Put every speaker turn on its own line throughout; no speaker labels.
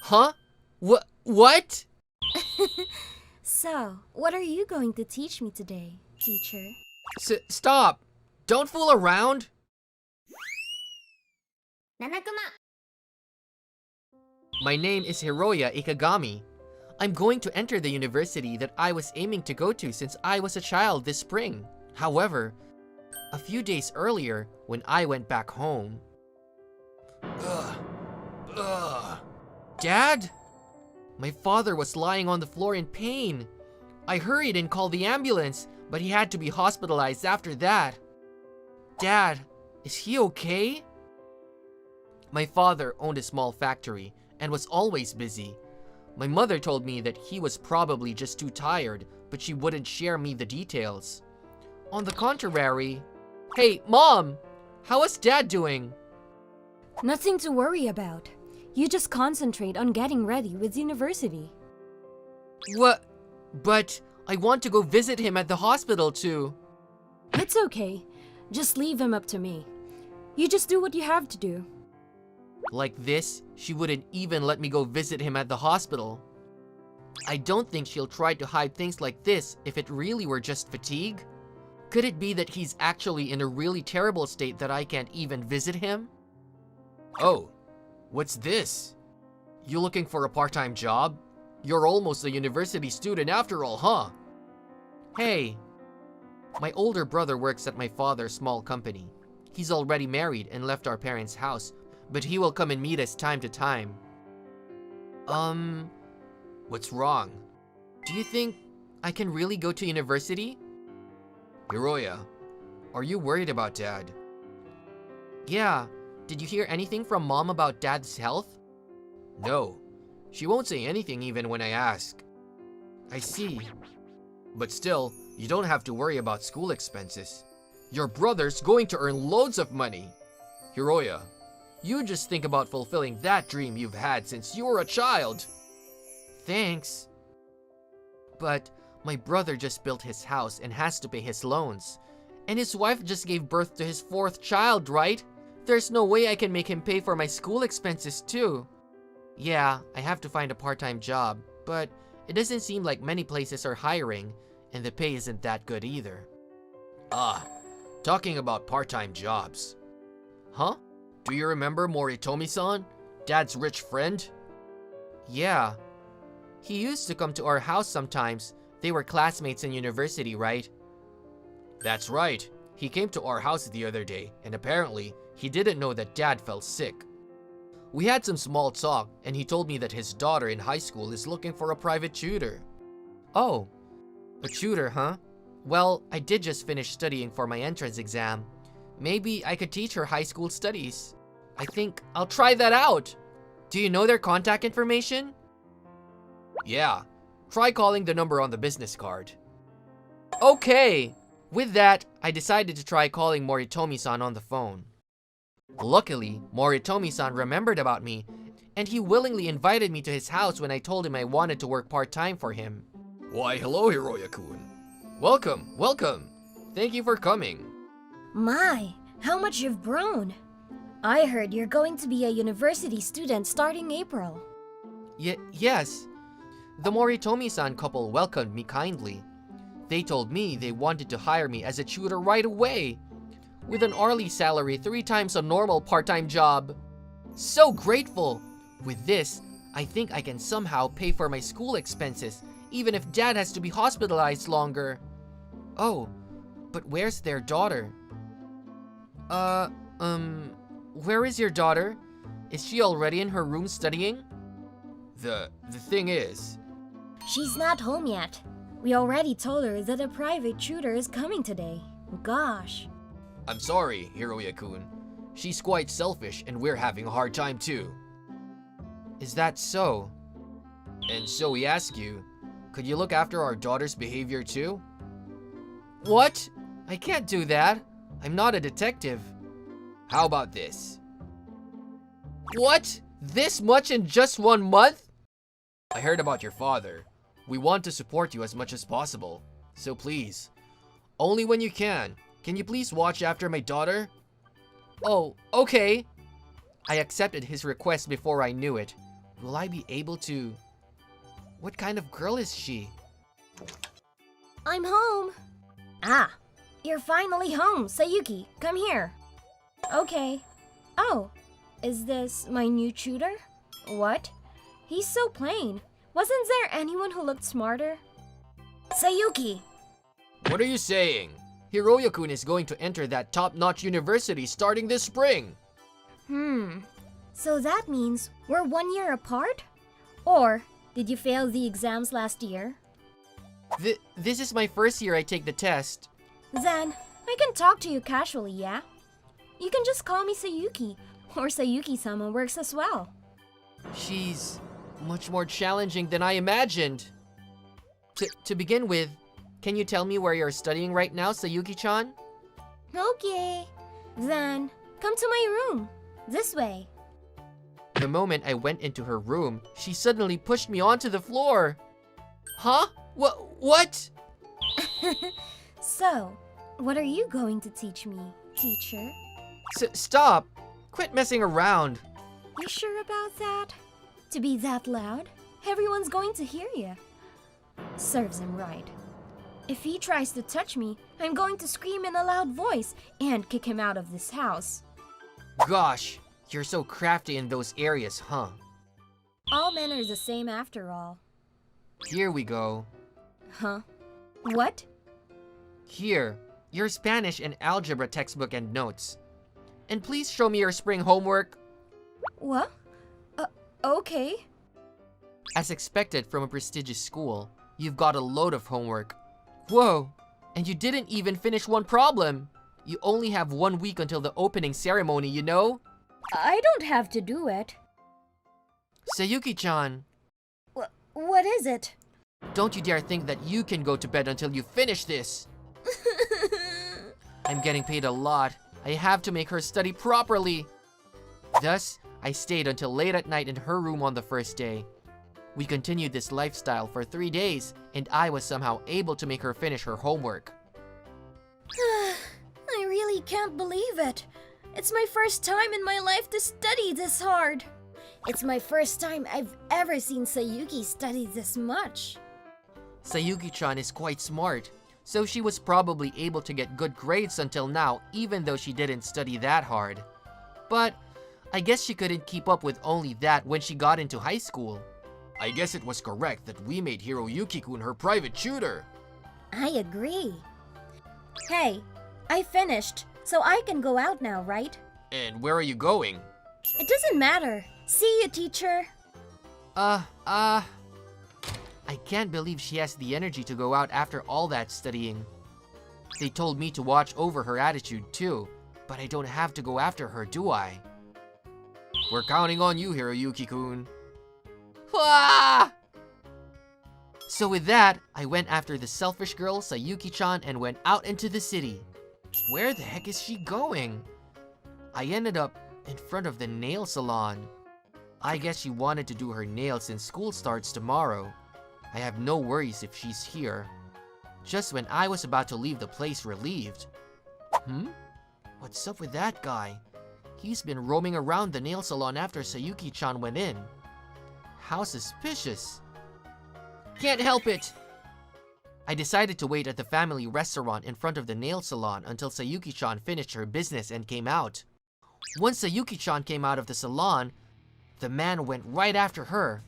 Huh? What?
So, what are you going to teach me today, teacher?
Stop! Don't fool around!
Nanakuma!
My name is Hiroya Ikagami. I'm going to enter the university that I was aiming to go to since I was a child this spring. However, a few days earlier, when I went back home... Dad? My father was lying on the floor in pain. I hurried and called the ambulance, but he had to be hospitalized after that. Dad, is he okay? My father owned a small factory and was always busy. My mother told me that he was probably just too tired, but she wouldn't share me the details. On the contrary... Hey, Mom! How is Dad doing?
Nothing to worry about. You just concentrate on getting ready with university.
What? But I want to go visit him at the hospital too.
It's okay. Just leave him up to me. You just do what you have to do.
Like this, she wouldn't even let me go visit him at the hospital. I don't think she'll try to hide things like this if it really were just fatigue. Could it be that he's actually in a really terrible state that I can't even visit him? Oh, what's this? You looking for a part-time job? You're almost a university student after all, huh? Hey, my older brother works at my father's small company. He's already married and left our parents' house, but he will come and meet us time to time. What's wrong? Do you think I can really go to university? Hiroya, are you worried about Dad? Yeah. Did you hear anything from Mom about Dad's health? No. She won't say anything even when I ask. I see. But still, you don't have to worry about school expenses. Your brother's going to earn loads of money. Hiroya, you just think about fulfilling that dream you've had since you were a child. Thanks. But my brother just built his house and has to pay his loans. And his wife just gave birth to his 4th child, right? There's no way I can make him pay for my school expenses too. Yeah, I have to find a part-time job, but it doesn't seem like many places are hiring, and the pay isn't that good either. Talking about part-time jobs. Huh? Do you remember Moritomi-san? Dad's rich friend? Yeah. He used to come to our house sometimes. They were classmates in university, right? That's right. He came to our house the other day, and apparently, he didn't know that Dad fell sick. We had some small talk, and he told me that his daughter in high school is looking for a private tutor. Oh, a tutor, huh? Well, I did just finish studying for my entrance exam. Maybe I could teach her high school studies. I think I'll try that out. Do you know their contact information? Yeah, try calling the number on the business card. Okay. With that, I decided to try calling Moritomi-san on the phone. Luckily, Moritomi-san remembered about me, and he willingly invited me to his house when I told him I wanted to work part-time for him. Why, hello, Hiroya-kun. Welcome, welcome. Thank you for coming.
My, how much you've grown. I heard you're going to be a university student starting April.
Yes. The Moritomi-san couple welcomed me kindly. They told me they wanted to hire me as a tutor right away, with an hourly salary 3 times a normal part-time job. So grateful! With this, I think I can somehow pay for my school expenses, even if Dad has to be hospitalized longer. Oh, but where's their daughter? Where is your daughter? Is she already in her room studying? The thing is...
She's not home yet. We already told her that a private tutor is coming today. Gosh.
I'm sorry, Hiroya-kun. She's quite selfish and we're having a hard time too. Is that so? And so we ask you, could you look after our daughter's behavior too? What? I can't do that. I'm not a detective. How about this? What? This much in just 1 month? I heard about your father. We want to support you as much as possible. So please, only when you can you please watch after my daughter? Oh, okay. I accepted his request before I knew it. Will I be able to... What kind of girl is she?
I'm home. Ah, you're finally home. Sayuki, come here. Okay. Oh, is this my new tutor? What? He's so plain. Wasn't there anyone who looked smarter? Sayuki!
What are you saying? Hiroya-kun is going to enter that top-notch university starting this spring.
So that means we're 1 year apart? Or did you fail the exams last year?
This is my first year I take the test.
Then, I can talk to you casually, yeah? You can just call me Sayuki, or Sayuki-sama works as well.
She's much more challenging than I imagined. To begin with, can you tell me where you're studying right now, Sayuki-chan?
Okay. Then, come to my room. This way.
The moment I went into her room, she suddenly pushed me onto the floor. Huh? What?
So, what are you going to teach me, teacher?
Stop! Quit messing around.
You sure about that? To be that loud? Everyone's going to hear you. Serves him right. If he tries to touch me, I'm going to scream in a loud voice and kick him out of this house.
Gosh, you're so crafty in those areas, huh?
All men are the same after all.
Here we go.
Huh? What?
Here, your Spanish and algebra textbook and notes. And please show me your spring homework.
What? Okay.
As expected from a prestigious school, you've got a load of homework. Whoa, and you didn't even finish one problem. You only have 1 week until the opening ceremony, you know?
I don't have to do it.
Sayuki-chan,
What is it?
don't you dare think that you can go to bed until you finish this. I'm getting paid a lot. I have to make her study properly. Thus, I stayed until late at night in her room on the first day. We continued this lifestyle for 3 days, and I was somehow able to make her finish her homework.
I really can't believe it. It's my first time in my life to study this hard. It's my first time I've ever seen Sayuki study this much.
Sayuki-chan is quite smart, so she was probably able to get good grades until now, even though she didn't study that hard. But I guess she couldn't keep up with only that when she got into high school. I guess it was correct that we made Hiroyuki-kun her private tutor.
I agree. Hey, I finished, so I can go out now, right?
And where are you going?
It doesn't matter. See you, teacher.
I can't believe she has the energy to go out after all that studying. They told me to watch over her attitude too, but I don't have to go after her, do I? We're counting on you, Hiroyuki-kun. Ah! So with that, I went after the selfish girl, Sayuki-chan, and went out into the city. Where the heck is she going? I ended up in front of the nail salon. I guess she wanted to do her nails since school starts tomorrow. I have no worries if she's here. Just when I was about to leave the place relieved. What's up with that guy? He's been roaming around the nail salon after Sayuki-chan went in. How suspicious. Can't help it! I decided to wait at the family restaurant in front of the nail salon until Sayuki-chan finished her business and came out. Once Sayuki-chan came out of the salon, the man went right after her.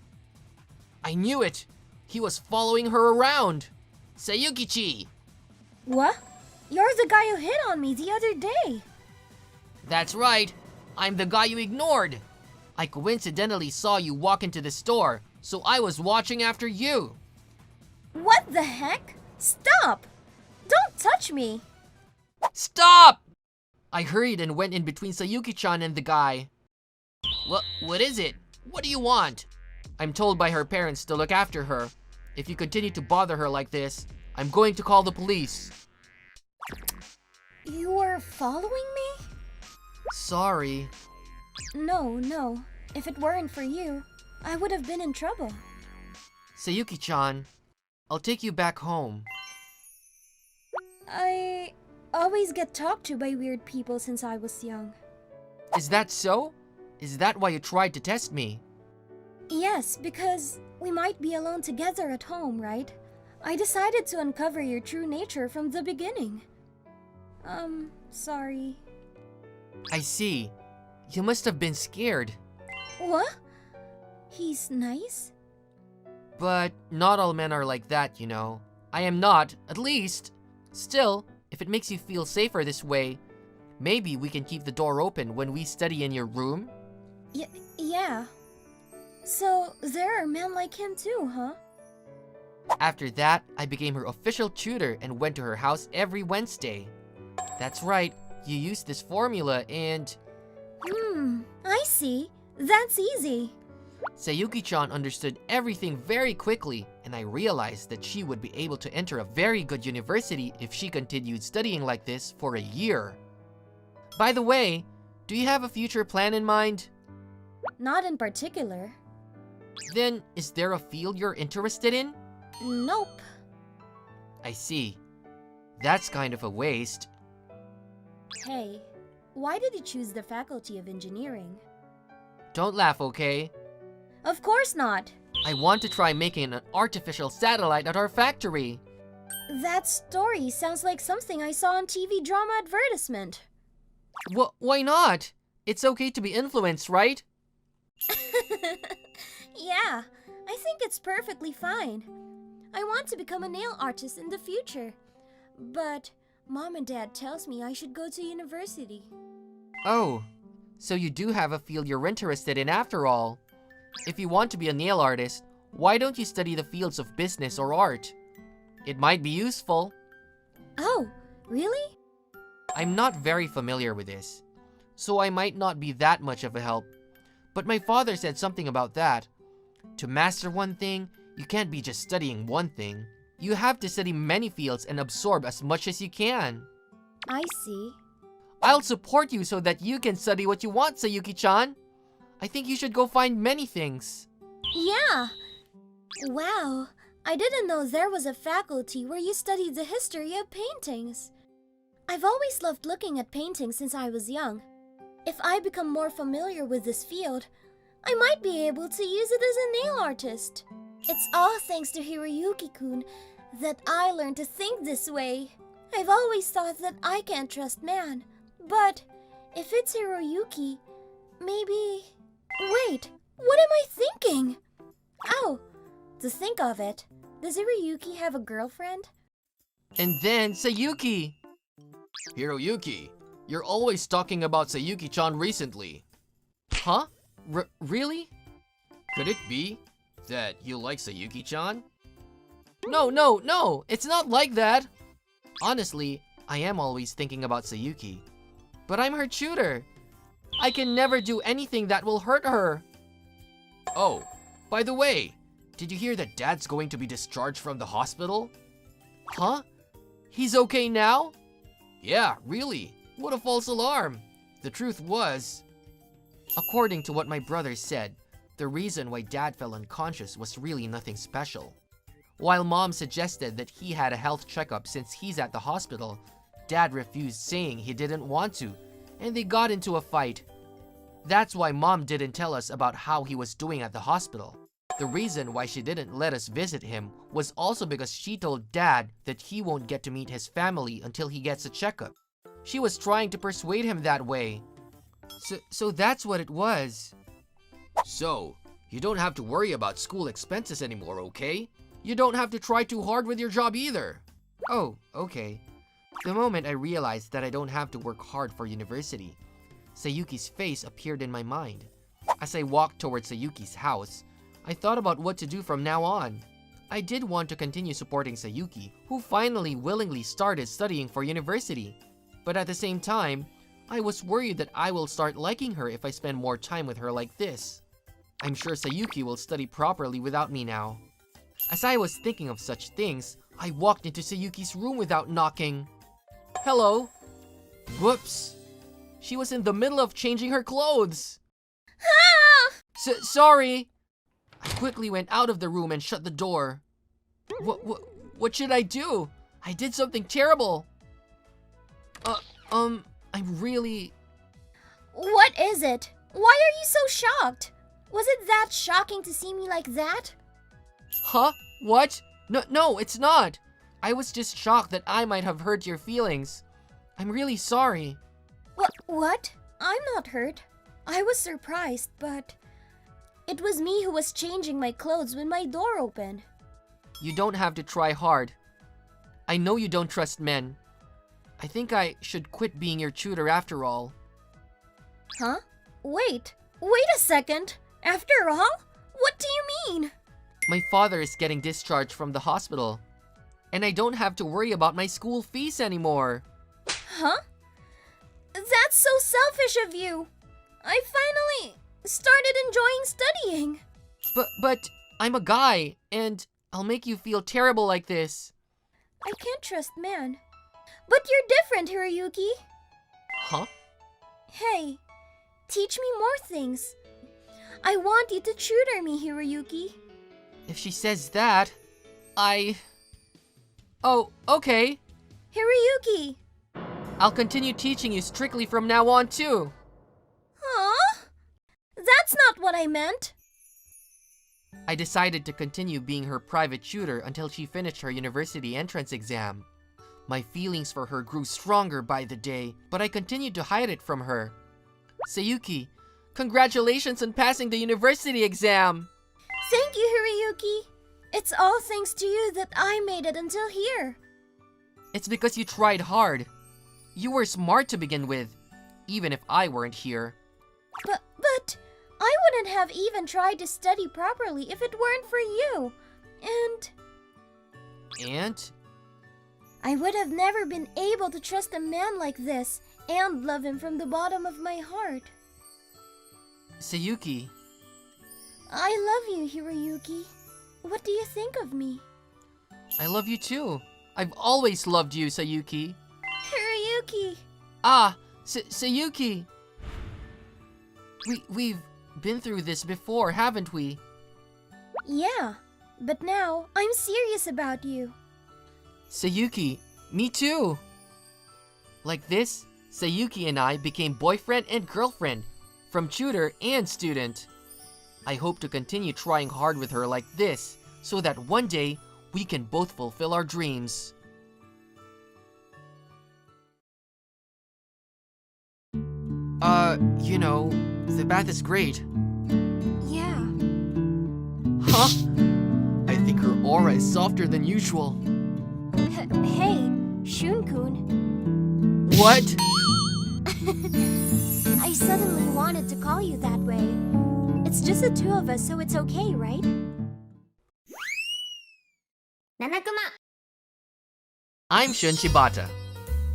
I knew it! He was following her around! Sayuki-chi!
What? You're the guy who hit on me the other day.
That's right! I'm the guy you ignored! I coincidentally saw you walk into the store, so I was watching after you!
What the heck? Stop! Don't touch me!
Stop! I hurried and went in between Sayuki-chan and the guy. What is it? What do you want? I'm told by her parents to look after her. If you continue to bother her like this, I'm going to call the police.
You were following me?
Sorry.
No. If it weren't for you, I would have been in trouble.
Sayuki-chan, I'll take you back home.
I always get talked to by weird people since I was young.
Is that so? Is that why you tried to test me?
Yes, because we might be alone together at home, right? I decided to uncover your true nature from the beginning. Sorry.
I see. You must have been scared.
What? He's nice?
But not all men are like that, you know. I am not, at least. Still, if it makes you feel safer this way, maybe we can keep the door open when we study in your room?
Yeah. So, there are men like him too, huh?
After that, I became her official tutor and went to her house every Wednesday. That's right, you used this formula and...
I see. That's easy.
Sayuki-chan understood everything very quickly, and I realized that she would be able to enter a very good university if she continued studying like this for a year. By the way, do you have a future plan in mind?
Not in particular.
Then, is there a field you're interested in?
Nope.
I see. That's kind of a waste.
Hey, why did you choose the Faculty of Engineering?
Don't laugh, okay?
Of course not.
I want to try making an artificial satellite at our factory.
That story sounds like something I saw on TV drama advertisement.
Why not? It's okay to be influenced, right?
Yeah, I think it's perfectly fine. I want to become a nail artist in the future. But Mom and Dad tells me I should go to university.
Oh, so you do have a field you're interested in after all. If you want to be a nail artist, why don't you study the fields of business or art? It might be useful.
Oh, really?
I'm not very familiar with this, so I might not be that much of a help. But my father said something about that. To master one thing, you can't be just studying one thing. You have to study many fields and absorb as much as you can.
I see.
I'll support you so that you can study what you want, Sayuki-chan. I think you should go find many things.
Yeah. Wow, I didn't know there was a faculty where you studied the history of paintings. I've always loved looking at paintings since I was young. If I become more familiar with this field, I might be able to use it as a nail artist. It's all thanks to Hiroyuki-kun that I learned to think this way. I've always thought that I can't trust man, but if it's Hiroyuki, maybe... Wait, what am I thinking? Oh, to think of it, does Hiroyuki have a girlfriend?
And then Sayuki. Hiroyuki, you're always talking about Sayuki-chan recently. Huh? Really? Could it be that you like Sayuki-chan? No, it's not like that. Honestly, I am always thinking about Sayuki. But I'm her tutor. I can never do anything that will hurt her. Oh, by the way, did you hear that Dad's going to be discharged from the hospital? Huh? He's okay now? Yeah, really. What a false alarm. The truth was... According to what my brother said, the reason why Dad fell unconscious was really nothing special. While Mom suggested that he had a health checkup since he's at the hospital, Dad refused, saying he didn't want to, and they got into a fight. That's why Mom didn't tell us about how he was doing at the hospital. The reason why she didn't let us visit him was also because she told Dad that he won't get to meet his family until he gets a checkup. She was trying to persuade him that way. So that's what it was. So, you don't have to worry about school expenses anymore, okay? You don't have to try too hard with your job either. Oh, okay. The moment I realized that I don't have to work hard for university, Sayuki's face appeared in my mind. As I walked towards Sayuki's house, I thought about what to do from now on. I did want to continue supporting Sayuki, who finally willingly started studying for university. But at the same time, I was worried that I will start liking her if I spend more time with her like this. I'm sure Sayuki will study properly without me now. As I was thinking of such things, I walked into Sayuki's room without knocking. Hello? Whoops. She was in the middle of changing her clothes. Sorry. I quickly went out of the room and shut the door. What should I do? I did something terrible. I'm really...
What is it? Why are you so shocked? Was it that shocking to see me like that?
Huh? What? No, it's not. I was just shocked that I might have hurt your feelings. I'm really sorry.
What? I'm not hurt. I was surprised, but it was me who was changing my clothes when my door opened.
You don't have to try hard. I know you don't trust men. I think I should quit being your tutor after all.
Huh? Wait a second. After all? What do you mean?
My father is getting discharged from the hospital, and I don't have to worry about my school fees anymore.
Huh? That's so selfish of you. I finally started enjoying studying.
But I'm a guy, and I'll make you feel terrible like this.
I can't trust men. But you're different, Hiroyuki.
Huh?
Hey, teach me more things. I want you to tutor me, Hiroyuki.
If she says that, Oh, okay.
Hiroyuki!
I'll continue teaching you strictly from now on, too.
Huh? That's not what I meant.
I decided to continue being her private tutor until she finished her university entrance exam. My feelings for her grew stronger by the day, but I continued to hide it from her. Sayuki, congratulations on passing the university exam!
Thank you, Hiroyuki. It's all thanks to you that I made it until here.
It's because you tried hard. You were smart to begin with, even if I weren't here.
But I wouldn't have even tried to study properly if it weren't for you.
And?
I would have never been able to trust a man like this and love him from the bottom of my heart.
Sayuki.
I love you, Hiroyuki. What do you think of me?
I love you too. I've always loved you, Sayuki.
Hiroyuki!
Sayuki! We've been through this before, haven't we?
Yeah, but now I'm serious about you.
Sayuki, me too. Like this, Sayuki and I became boyfriend and girlfriend, from tutor and student. I hope to continue trying hard with her like this, so that one day, we can both fulfill our dreams. The bath is great.
Yeah.
Huh? I think her aura is softer than usual.
Hey, Shun-kun.
What?
I suddenly wanted to call you that way. It's just the two of us, so it's okay, right? Nanakuma.
I'm Shun Shibata,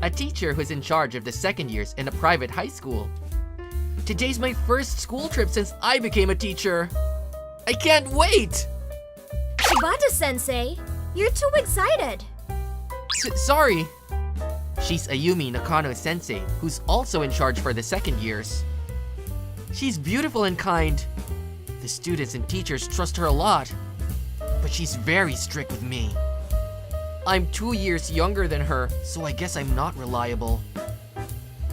a teacher who's in charge of the second years in a private high school. Today's my first school trip since I became a teacher. I can't wait!
Shibata-sensei, you're too excited.
Sorry. She's Ayumi Nakano-sensei, who's also in charge for the second years. She's beautiful and kind. The students and teachers trust her a lot, but she's very strict with me. I'm 2 years younger than her, so I guess I'm not reliable.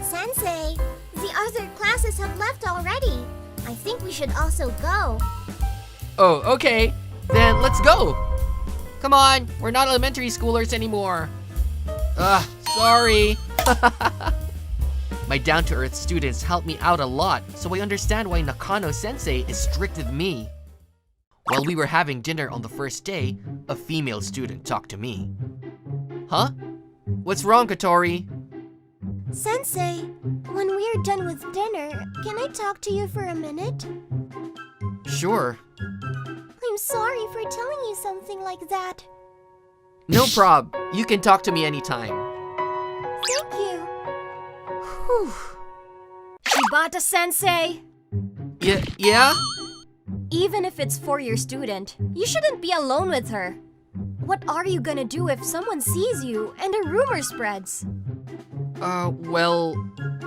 Sensei, the other classes have left already. I think we should also go.
Oh, okay. Then let's go. Come on, we're not elementary schoolers anymore. Sorry. My down-to-earth students help me out a lot, so I understand why Nakano-sensei is strict with me. While we were having dinner on the first day, a female student talked to me. Huh? What's wrong, Katori?
Sensei, when we're done with dinner, can I talk to you for a minute?
Sure.
I'm sorry for telling you something like that.
No prob. You can talk to me anytime.
Thank you. Whew. Shibata-sensei!
Yeah?
Even if it's for your student, you shouldn't be alone with her. What are you gonna do if someone sees you and a rumor spreads?
Well,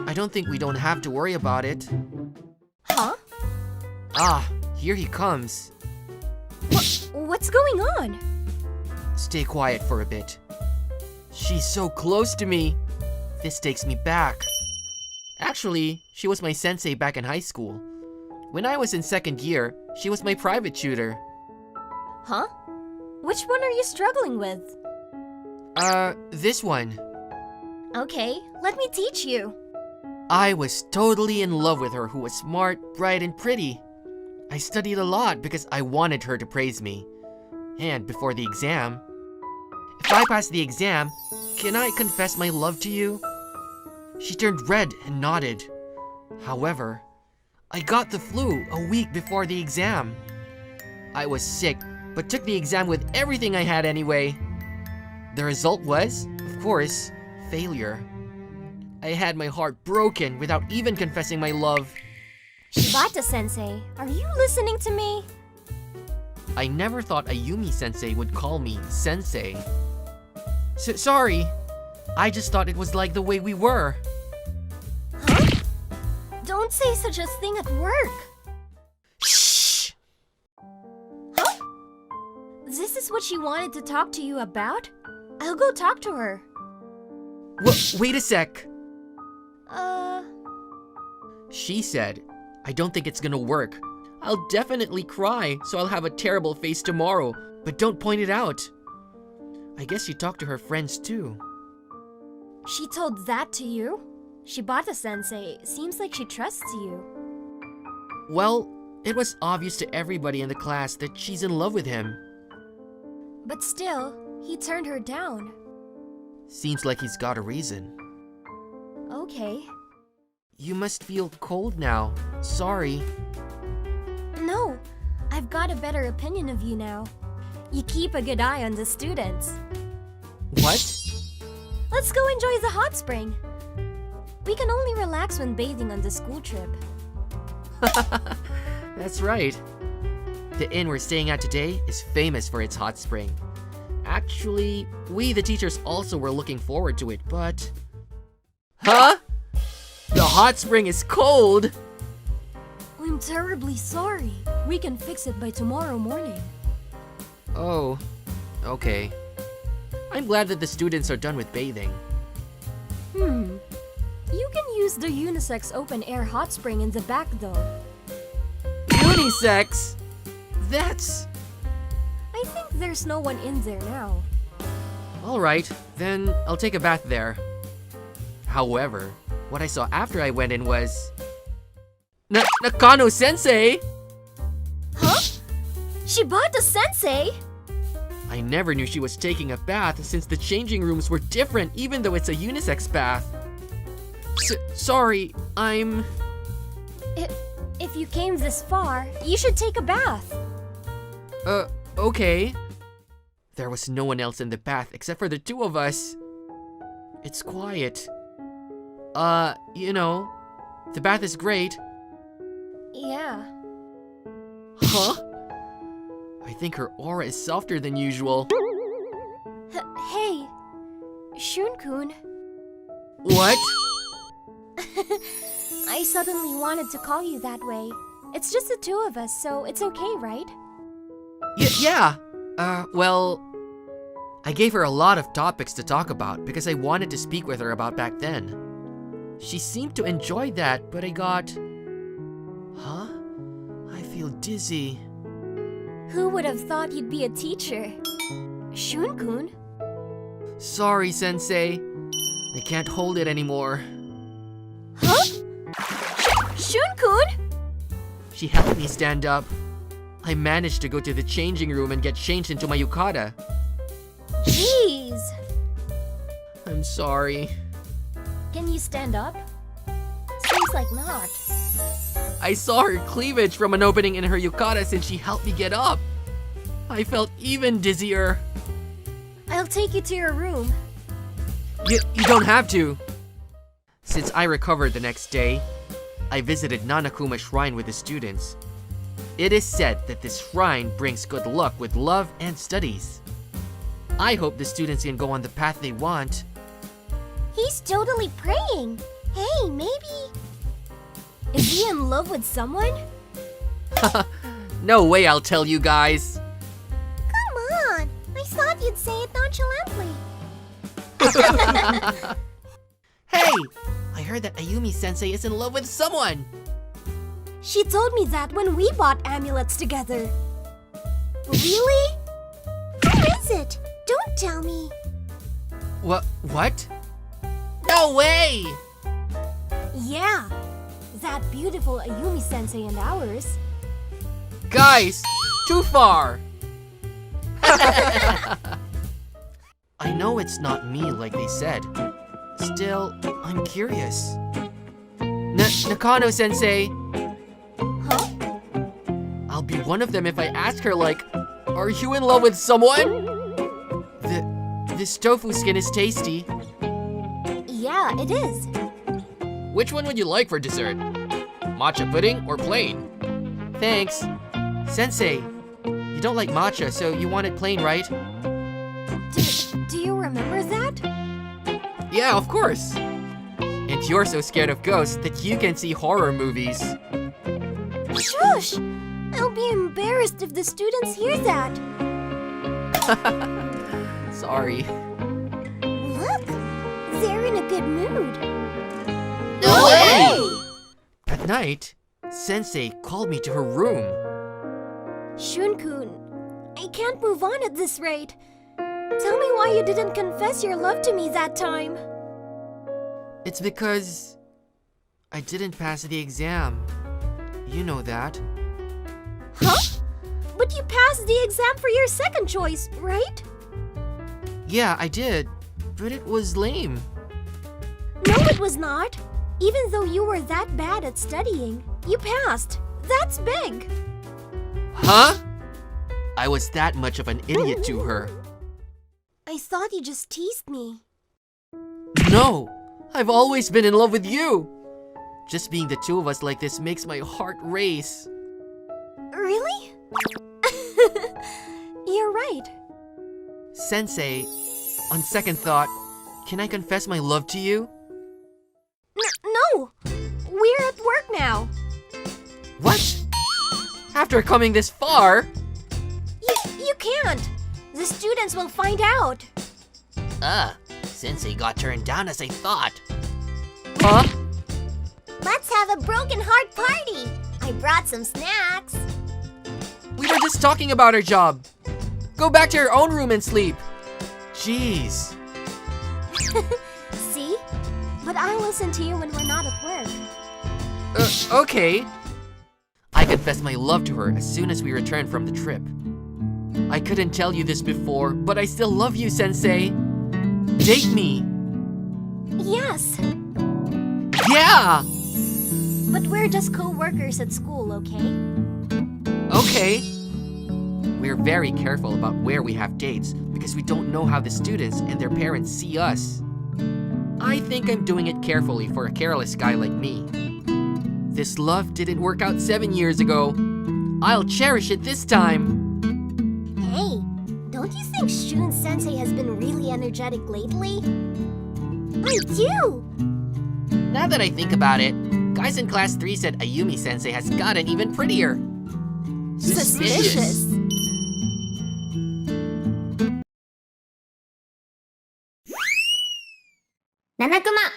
I don't think we don't have to worry about it.
Huh?
Here he comes.
What's going on?
Stay quiet for a bit. She's so close to me. This takes me back. Actually, she was my sensei back in high school. When I was in second year, she was my private tutor.
Huh? Which one are you struggling with?
This one.
Okay, let me teach you.
I was totally in love with her, who was smart, bright, and pretty. I studied a lot because I wanted her to praise me. And before the exam, if I pass the exam, can I confess my love to you? She turned red and nodded. However, I got the flu a week before the exam. I was sick, but took the exam with everything I had anyway. The result was, of course, failure. I had my heart broken without even confessing my love.
Shibata-sensei, are you listening to me?
I never thought Ayumi-sensei would call me sensei. Sorry. I just thought it was like the way we were.
Huh? Don't say such a thing at work.
Shh!
Huh? This is what she wanted to talk to you about? I'll go talk to her.
Wait a sec.
Uh...
She said, I don't think it's gonna work. I'll definitely cry, so I'll have a terrible face tomorrow, but don't point it out. I guess she talked to her friends too.
She told that to you? Shibata-sensei seems like she trusts you.
Well, it was obvious to everybody in the class that she's in love with him.
But still, he turned her down.
Seems like he's got a reason.
Okay.
You must feel cold now. Sorry.
No, I've got a better opinion of you now. You keep a good eye on the students.
What?
Let's go enjoy the hot spring. We can only relax when bathing on the school trip.
That's right. The inn we're staying at today is famous for its hot spring. Actually, we the teachers also were looking forward to it, but... Huh? The hot spring is cold!
I'm terribly sorry. We can fix it by tomorrow morning.
Oh, okay. I'm glad that the students are done with bathing.
You can use the unisex open-air hot spring in the back though.
Unisex? That's...
I think there's no one in there now.
Alright, then I'll take a bath there. However, what I saw after I went in was... Nakano-sensei!
Huh? Shibata-sensei?
I never knew she was taking a bath since the changing rooms were different even though it's a unisex bath. Sorry, I'm...
If you came this far, you should take a bath.
Okay. There was no one else in the bath except for the two of us. It's quiet. You know, the bath is great.
Yeah.
Huh? I think her aura is softer than usual.
Hey, Shun-kun.
What?
I suddenly wanted to call you that way. It's just the two of us, so it's okay, right?
Yeah. Well, I gave her a lot of topics to talk about because I wanted to speak with her about back then. She seemed to enjoy that, but I got... Huh? I feel dizzy.
Who would have thought you'd be a teacher? Shun-kun?
Sorry, Sensei. I can't hold it anymore.
Huh? Shun-kun?
She helped me stand up. I managed to go to the changing room and get changed into my yukata.
Jeez.
I'm sorry.
Can you stand up? Seems like not.
I saw her cleavage from an opening in her yukata since she helped me get up. I felt even dizzier.
I'll take you to your room.
You don't have to. Since I recovered the next day, I visited Nanakuma Shrine with the students. It is said that this shrine brings good luck with love and studies. I hope the students can go on the path they want.
He's totally praying. Hey, maybe... Is he in love with someone?
No way I'll tell you guys.
Come on. I thought you'd say it nonchalantly.
Hey! I heard that Ayumi-sensei is in love with someone!
She told me that when we bought amulets together. Really? Who is it? Don't tell me.
What? No way!
Yeah, that beautiful Ayumi-sensei and ours.
Guys, too far! I know it's not me like they said. Still, I'm curious. Nakano-sensei!
Huh?
I'll be one of them if I ask her like, are you in love with someone? This tofu skin is tasty.
Yeah, it is.
Which one would you like for dessert? Matcha pudding or plain? Thanks. Sensei, you don't like matcha, so you want it plain, right?
Do you remember that?
Yeah, of course. And you're so scared of ghosts that you can see horror movies.
Shush! I'll be embarrassed if the students hear that.
Sorry.
Look, they're in a good mood.
No way! At night, Sensei called me to her room.
Shun-kun, I can't move on at this rate. Tell me why you didn't confess your love to me that time.
It's because I didn't pass the exam. You know that.
Huh? But you passed the exam for your second choice, right?
Yeah, I did, but it was lame.
No, it was not. Even though you were that bad at studying, you passed. That's big.
Huh? I was that much of an idiot to her.
I thought you just teased me.
No, I've always been in love with you. Just being the two of us like this makes my heart race.
Really? You're right.
Sensei, on second thought, can I confess my love to you?
No! We're at work now.
What? After coming this far?
You can't. The students will find out.
Sensei got turned down as I thought. Huh?
Let's have a broken heart party. I brought some snacks.
We were just talking about our job. Go back to your own room and sleep. Jeez.
See? But I'll listen to you when we're not at work.
Okay. I confessed my love to her as soon as we returned from the trip. I couldn't tell you this before, but I still love you, Sensei. Date me.
Yes.
Yeah!
But we're just co-workers at school, okay?
Okay. We're very careful about where we have dates because we don't know how the students and their parents see us. I think I'm doing it carefully for a careless guy like me. This love didn't work out 7 years ago. I'll cherish it this time.
Hey, don't you think Shun-sensei has been really energetic lately? I do!
Now that I think about it, guys in class 3 said Ayumi-sensei has gotten even prettier.
Suspicious. Nanakuma!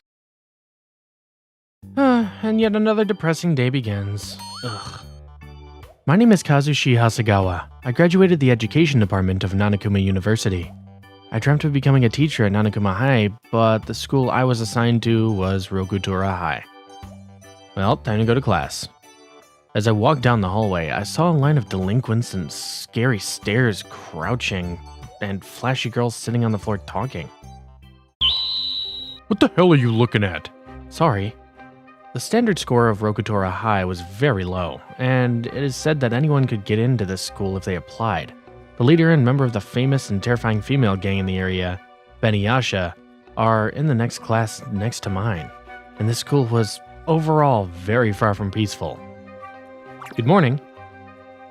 And yet another depressing day begins. Ugh. My name is Kazushi Hasegawa. I graduated the education department of Nanakuma University. I dreamt of becoming a teacher at Nanakuma High, but the school I was assigned to was Rokutora High. Well, time to go to class. As I walked down the hallway, I saw a line of delinquents and scary stares crouching, and flashy girls sitting on the floor talking. What the hell are you looking at? Sorry. The standard score of Rokutora High was very low, and it is said that anyone could get into this school if they applied. The leader and member of the famous and terrifying female gang in the area, Beniyasha, are in the next class next to mine, and this school was overall very far from peaceful. Good morning.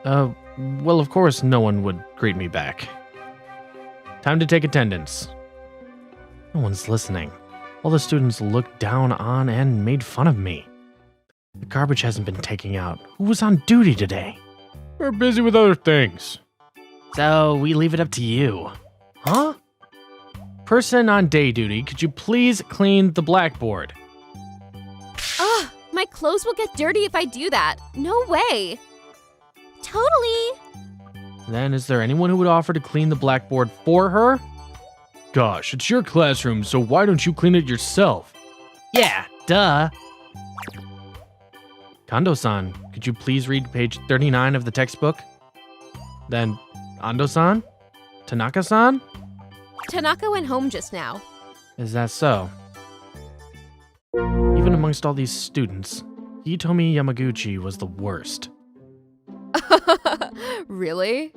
Well, of course no one would greet me back. Time to take attendance. No one's listening. All the students looked down on and made fun of me. The garbage hasn't been taken out. Who was on duty today? We're busy with other things. So we leave it up to you. Huh? Person on day duty, could you please clean the blackboard?
Ah, my
clothes will get dirty if I do that. No way.
Totally.
Then is there anyone who would offer to clean the blackboard for her? Gosh, it's your classroom, so why don't you clean it yourself? Yeah, duh. Kondo-san, could you please read page 39 of the textbook? Then, Ando-san? Tanaka-san?
Tanaka went home just now.
Is that so? Even amongst all these students, Hitomi Yamaguchi was the worst.
Really?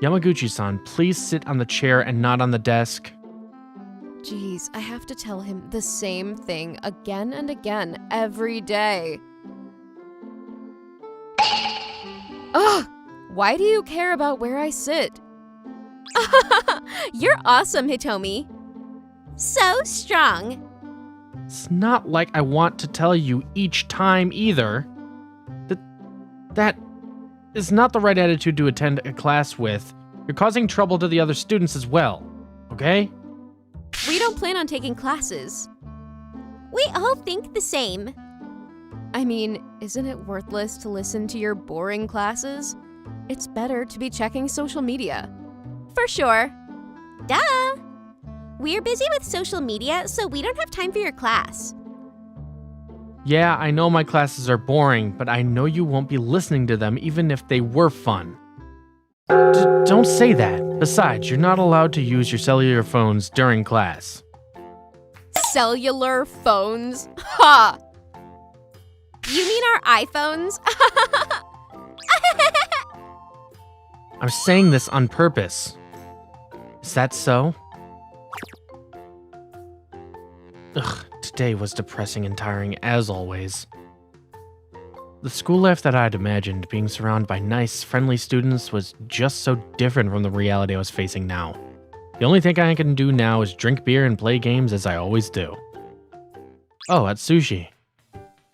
Yamaguchi-san, please sit on the chair and not on the desk.
Jeez, I have to tell him the same thing again and again every day. Ugh! Why do you care about where I sit? You're awesome, Hitomi. So strong.
It's not like I want to tell you each time either. That is not the right attitude to attend a class with. You're causing trouble to the other students as well, okay?
We don't plan on taking classes.
We all think the same.
I mean, isn't it worthless to listen to your boring classes? It's better to be checking social media.
For sure. Duh. We're busy with social media, so we don't have time for your class.
Yeah, I know my classes are boring, but I know you won't be listening to them even if they were fun. Don't say that. Besides, you're not allowed to use your cellular phones during class.
Cellular phones? Ha!
You mean our iPhones?
I'm saying this on purpose. Is that so? Ugh, today was depressing and tiring as always. The school life that I'd imagined, being surrounded by nice, friendly students, was just so different from the reality I was facing now. The only thing I can do now is drink beer and play games as I always do. Oh, at sushi.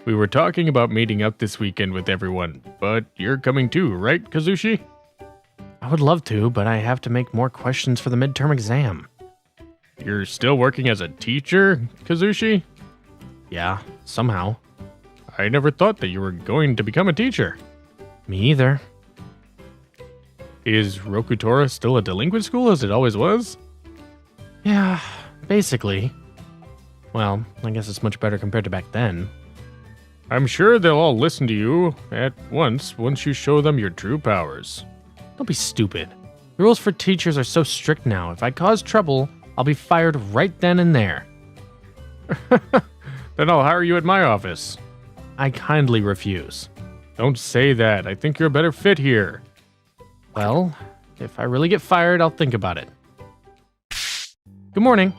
We were talking about meeting up this weekend with everyone, but you're coming too, right, Kazushi?
I would love to, but I have to make more questions for the midterm exam.
You're still working as a teacher, Kazushi?
Yeah, somehow.
I never thought that you were going to become a teacher.
Me either.
Is Rokutora still a delinquent school as it always was?
Yeah, basically. Well, I guess it's much better compared to back then.
I'm sure they'll all listen to you at once you show them your true powers.
Don't be stupid. The rules for teachers are so strict now. If I cause trouble, I'll be fired right then and there.
Then I'll hire you at my office.
I kindly refuse.
Don't say that. I think you're a better fit here.
Well, if I really get fired, I'll think about it. Good morning.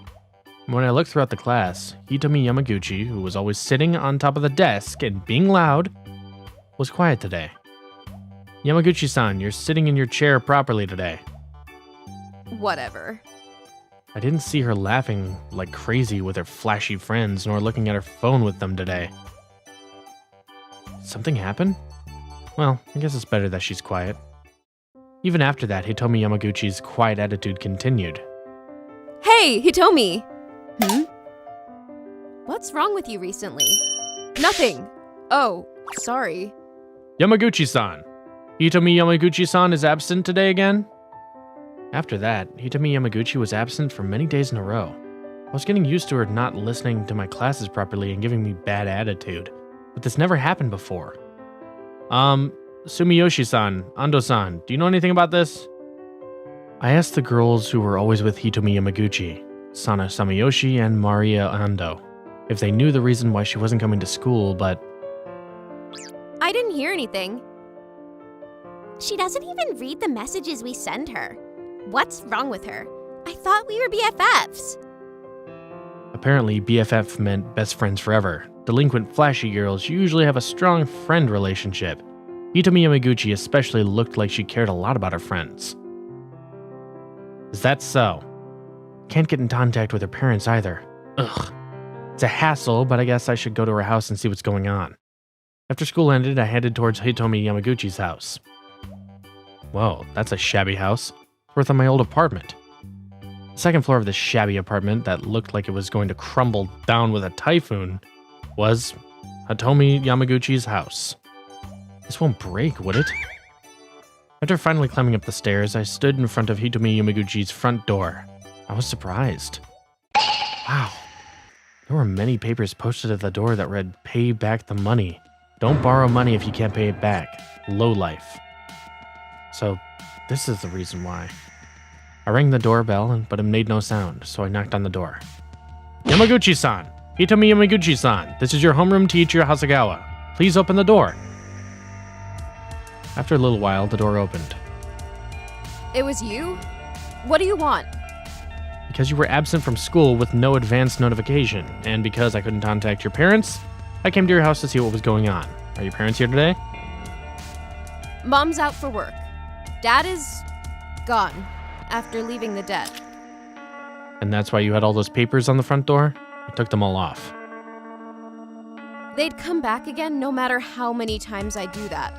When I looked throughout the class, Hitomi Yamaguchi, who was always sitting on top of the desk and being loud, was quiet today. Yamaguchi-san, you're sitting in your chair properly today.
Whatever.
I didn't see her laughing like crazy with her flashy friends, nor looking at her phone with them today. Something happened? Well, I guess it's better that she's quiet. Even after that, Hitomi Yamaguchi's quiet attitude continued.
Hey, Hitomi! What's wrong with you recently? Nothing. Oh, sorry.
Yamaguchi-san! Hitomi Yamaguchi-san is absent today again? After that, Hitomi Yamaguchi was absent for many days in a row. I was getting used to her not listening to my classes properly and giving me bad attitude, but this never happened before. Sumiyoshi-san, Ando-san, do you know anything about this? I asked the girls who were always with Hitomi Yamaguchi, Sana Samiyoshi and Maria Ando, if they knew the reason why she wasn't coming to school, but
I didn't hear anything. She doesn't even read the messages we send her. What's wrong with her? I thought we were BFFs.
apparently BFF meant best friends forever. Delinquent flashy girls usually have a strong friend relationship. Hitomi Yamaguchi especially looked like she cared a lot about her friends. Is that so? Can't get in contact with her parents either. Ugh. It's a hassle, but I guess I should go to her house and see what's going on. After school ended, I headed towards Hitomi Yamaguchi's house. Whoa, that's a shabby house. Worth on my old apartment. The second floor of this shabby apartment that looked like it was going to crumble down with a typhoon was Hitomi Yamaguchi's house. This won't break, would it? After finally climbing up the stairs, I stood in front of Hitomi Yamaguchi's front door. I was surprised. Wow. There were many papers posted at the door that read, "Pay back the money. Don't borrow money if you can't pay it back. Low life." So, this is the reason why. I rang the doorbell, but it made no sound, so I knocked on the door. "Yamaguchi-san! Hitomi Yamaguchi-san! This is your homeroom teacher, Hasegawa. Please open the door." After a little while, the door opened.
It was you? What do you want?
Because you were absent from school with no advance notification, and because I couldn't contact your parents, I came to your house to see what was going on. Are your parents here today?
Mom's out for work. Dad is gone after leaving the debt.
And that's why you had all those papers on the front door? I took them all off.
They'd come back again no matter how many times I do that.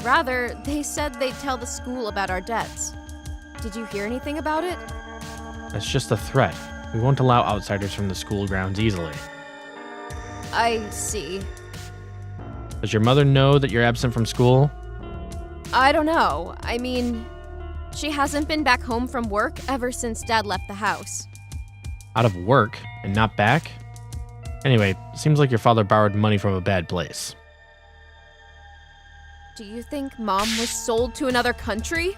Rather, they said they'd tell the school about our debts. Did you hear anything about it?
That's just a threat. We won't allow outsiders from the school grounds easily.
I see.
Does your mother know that you're absent from school?
I don't know. I mean, she hasn't been back home from work ever since Dad left the house.
Out of work and not back? Anyway, seems like your father borrowed money from a bad place.
Do you think Mom was sold to another country?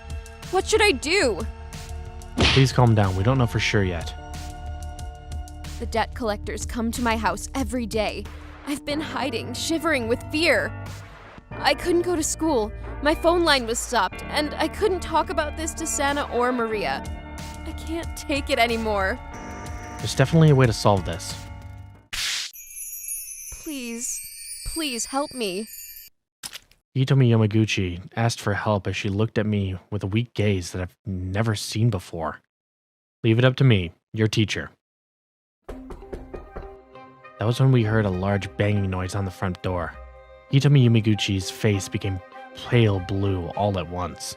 What should I do?
Please calm down. We don't know for sure yet.
The debt collectors come to my house every day. I've been hiding, shivering with fear. I couldn't go to school. My phone line was stopped, and I couldn't talk about this to Sana or Maria. I can't take it anymore.
There's definitely a way to solve this.
Please help me.
Hitomi Yamaguchi asked for help as she looked at me with a weak gaze that I've never seen before. Leave it up to me, your teacher. That was when we heard a large banging noise on the front door. Hitomi Yamaguchi's face became pale blue all at once.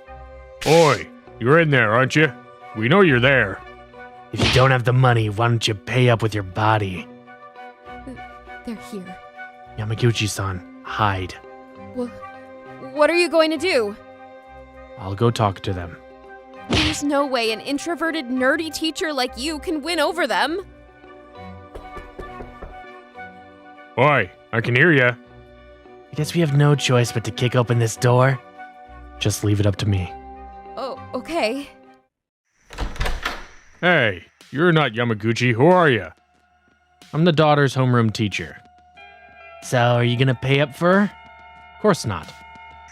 Oi, you're in there, aren't you? We know you're there.
If you don't have the money, why don't you pay up with your body?
They're here.
Yamaguchi-san, hide.
What are you going to do?
I'll go talk to them.
There's no way an introverted, nerdy teacher like you can win over them.
Oi, I can hear ya.
I guess we have no choice but to kick open this door. Just leave it up to me.
Oh, okay.
Hey, you're not Yamaguchi. Who are you?
I'm the daughter's homeroom teacher. So, are you gonna pay up for her? Of course not.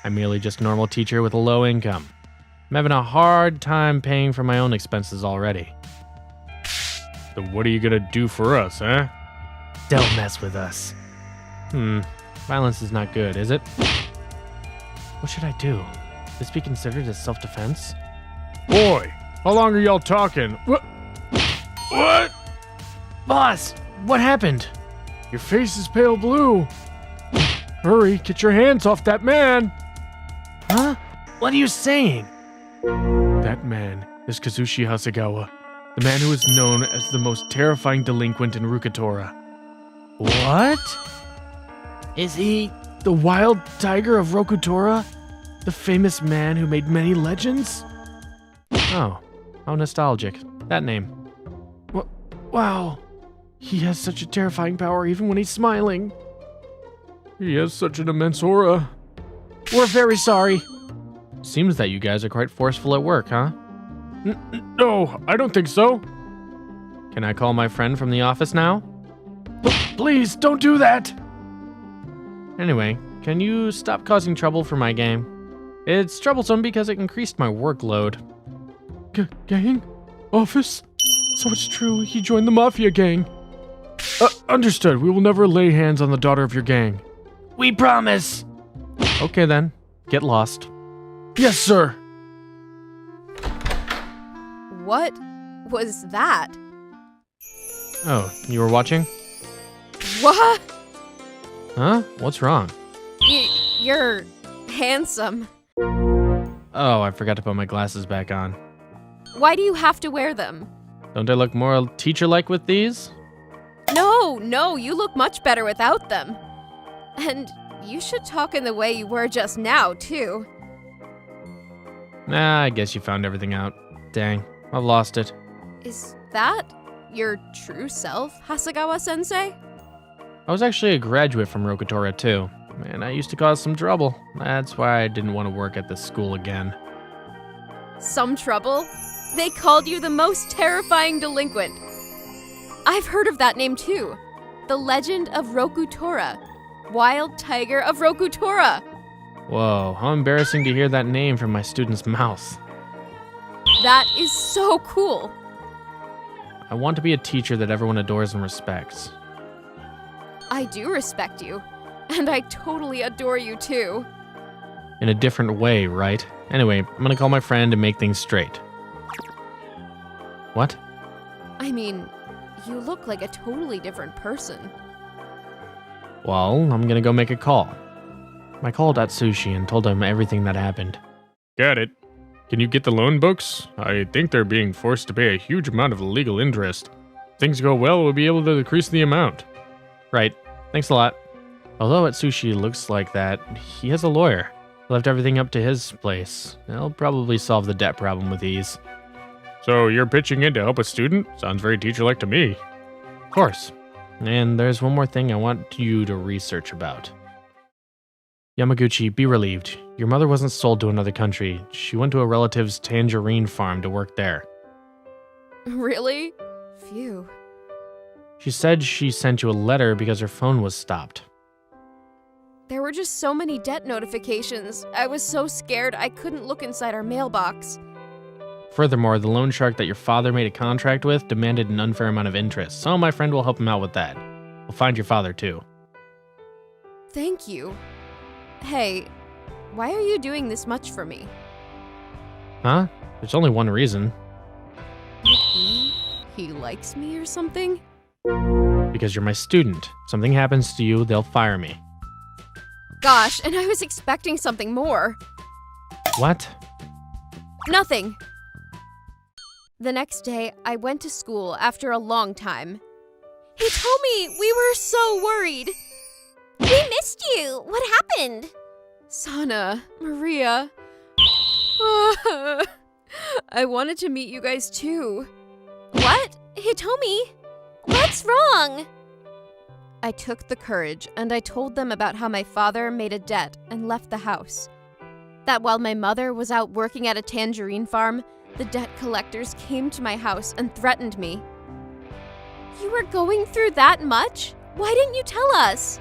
I'm merely just a normal teacher with a low income. I'm having a hard time paying for my own expenses already.
So what are you gonna do for us, huh?
Don't mess with us. Violence is not good, is it? What should I do? Would this be considered as self-defense?
Boy, how long are y'all talking? What?
Boss, what happened?
Your face is pale blue. Hurry, get your hands off that man.
Huh? What are you saying?
That man is Kazushi Hasegawa, the man who is known as the most terrifying delinquent in Rukatora.
What? Is he
The wild tiger of Rokutora? The famous man who made many legends?
Oh, how nostalgic. That name.
Wow. He has such a terrifying power even when he's smiling. He has such an immense aura.
We're very sorry. Seems that you guys are quite forceful at work, huh?
No, I don't think so.
Can I call my friend from the office now?
Please, don't do that.
Anyway, can you stop causing trouble for my gang? It's troublesome because it increased my workload.
Gang? Office? So it's true, he joined the Mafia gang. Understood, we will never lay hands on the daughter of your gang.
We promise! Okay then, get lost.
Yes, sir.
What was that?
Oh, you were watching?
What?
Huh? What's wrong?
You're handsome.
Oh, I forgot to put my glasses back on.
Why do you have to wear them?
Don't I look more teacher-like with these?
No, you look much better without them. And you should talk in the way you were just now, too.
Nah, I guess you found everything out. Dang, I've lost it.
Is that your true self, Hasegawa-sensei?
I was actually a graduate from Rokutora too, and I used to cause some trouble. That's why I didn't want to work at this school again.
Some trouble? They called you the most terrifying delinquent. I've heard of that name too. The Legend of Rokutora. Wild Tiger of Rokutora.
Whoa, how embarrassing to hear that name from my student's mouth.
That is so cool.
I want to be a teacher that everyone adores and respects.
I do respect you, and I totally adore you too.
In a different way, right? Anyway, I'm gonna call my friend and make things straight. What?
I mean, you look like a totally different person.
Well, I'm gonna go make a call. I called Atsushi and told him everything that happened.
Got it. Can you get the loan books? I think they're being forced to pay a huge amount of legal interest. If things go well, we'll be able to decrease the amount.
Right. Thanks a lot. Although Atsushi looks like that, he has a lawyer. He left everything up to his place. They'll probably solve the debt problem with ease.
So you're pitching in to help a student? Sounds very teacher-like to me.
Of course. And there's one more thing I want you to research about. Yamaguchi, be relieved. Your mother wasn't sold to another country. She went to a relative's tangerine farm to work there.
Really? Phew.
She said she sent you a letter because her phone was stopped.
There were just so many debt notifications. I was so scared I couldn't look inside our mailbox.
Furthermore, the loan shark that your father made a contract with demanded an unfair amount of interest, so my friend will help him out with that. We'll find your father too.
Thank you. Hey, why are you doing this much for me?
Huh? There's only one reason.
He likes me or something?
Because you're my student. Something happens to you, they'll fire me.
Gosh, and I was expecting something more.
What?
Nothing. The next day, I went to school after a long time. He told me we were so worried.
We missed you. What happened?
Sana, Maria. I wanted to meet you guys too.
What? Hitomi? What's wrong?
I took the courage and I told them about how my father made a debt and left the house. That while my mother was out working at a tangerine farm, the debt collectors came to my house and threatened me. You were going through that much? Why didn't you tell us?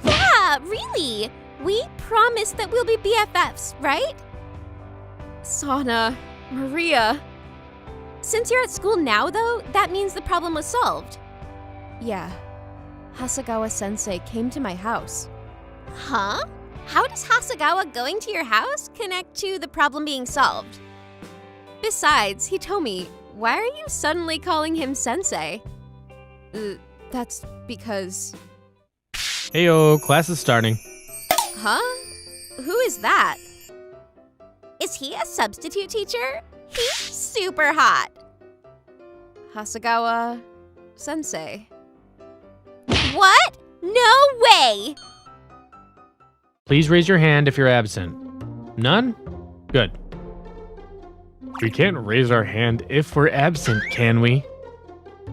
Yeah, really. We promised that we'll be BFFs, right?
Sana, Maria.
Since you're at school now, though, that means the problem was solved.
Yeah. Hasegawa-sensei came to my house.
Huh? How does Hasegawa going to your house connect to the problem being solved?
Besides, Hitomi, why are you suddenly calling him sensei? That's because...
Heyo, class is starting.
Huh? Who is that?
Is he a substitute teacher? He's super hot.
Hasegawa-sensei.
What? No way!
Please raise your hand if you're absent. None? Good.
We can't raise our hand if we're absent, can we?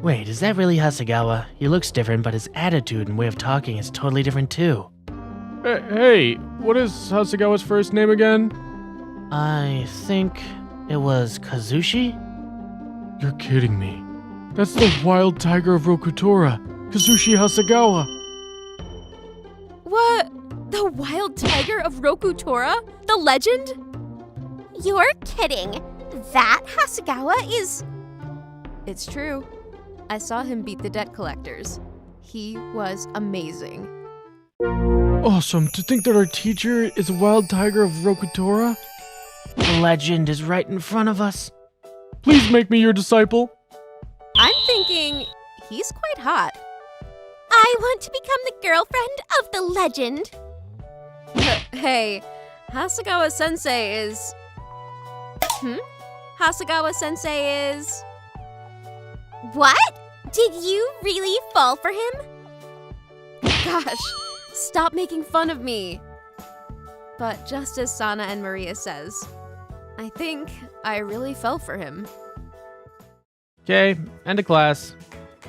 Wait, is that really Hasegawa? He looks different, but his attitude and way of talking is totally different too.
Hey, what is Hasegawa's first name again?
I think it was Kazushi?
You're kidding me. That's the wild tiger of Rokutora, Kazushi Hasegawa.
What? The wild tiger of Rokutora? The legend?
You're kidding. That Hasegawa is...
It's true. I saw him beat the debt collectors. He was amazing.
Awesome, to think that our teacher is a wild tiger of Rokutora?
The legend is right in front of us.
Please make me your disciple.
I'm thinking he's quite hot.
I want to become the girlfriend of the legend.
Hey, Hasegawa-sensei is... Hasegawa-sensei is...
What? Did you really fall for him?
Gosh, Stop making fun of me. But just as Sana and Maria says, I think I really fell for him.
Okay, end of class.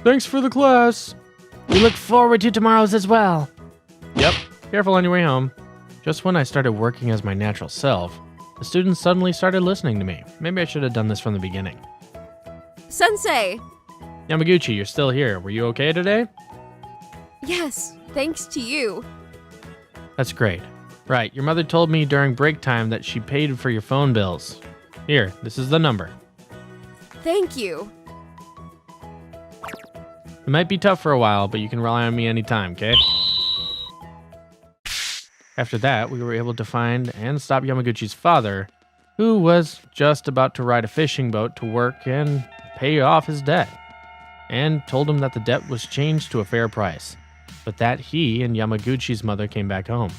Thanks for the class.
We look forward to tomorrow's as well.
Yep, careful on your way home. Just when I started working as my natural self, the students suddenly started listening to me. Maybe I should have done this from the beginning.
Sensei!
Yamaguchi, you're still here. Were you okay today?
Yes, thanks to you.
That's great. Right, your mother told me during break time that she paid for your phone bills. Here, this is the number.
Thank you.
It might be tough for a while, but you can rely on me anytime, okay? After that, we were able to find and stop Yamaguchi's father, who was just about to ride a fishing boat to work and pay off his debt, and told him that the debt was changed to a fair price, but that he and Yamaguchi's mother came back home.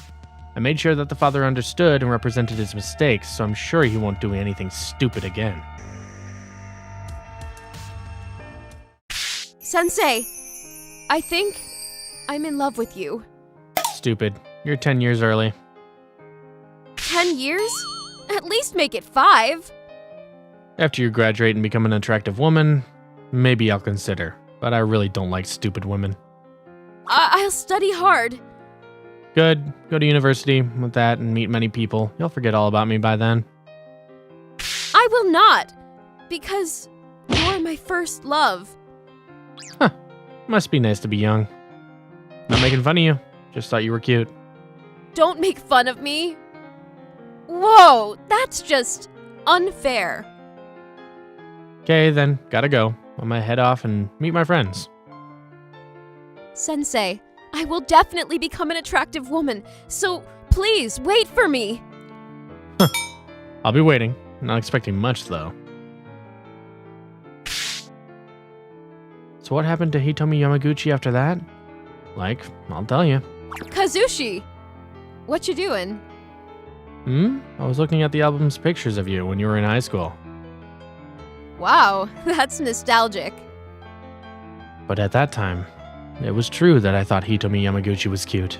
I made sure that the father understood and represented his mistakes, so I'm sure he won't do anything stupid again.
Sensei, I think I'm in love with you.
Stupid. You're 10 years early.
10 years? At least make it 5.
After you graduate and become an attractive woman, maybe I'll consider, but I really don't like stupid women.
I'll study hard.
Good. Go to university with that and meet many people. You'll forget all about me by then.
I will not, because you're my first love.
Must be nice to be young. Not making fun of you. Just thought you were cute.
Don't make fun of me. Whoa, that's just unfair.
Okay, then. Gotta go. I'm gonna head off and meet my friends.
Sensei, I will definitely become an attractive woman, so please wait for me.
I'll be waiting. Not expecting much, though. So what happened to Hitomi Yamaguchi after that? I'll tell you.
Kazushi, what you doing?
I was looking at the album's pictures of you when you were in high school.
Wow, that's nostalgic.
But at that time, it was true that I thought Hitomi Yamaguchi was cute.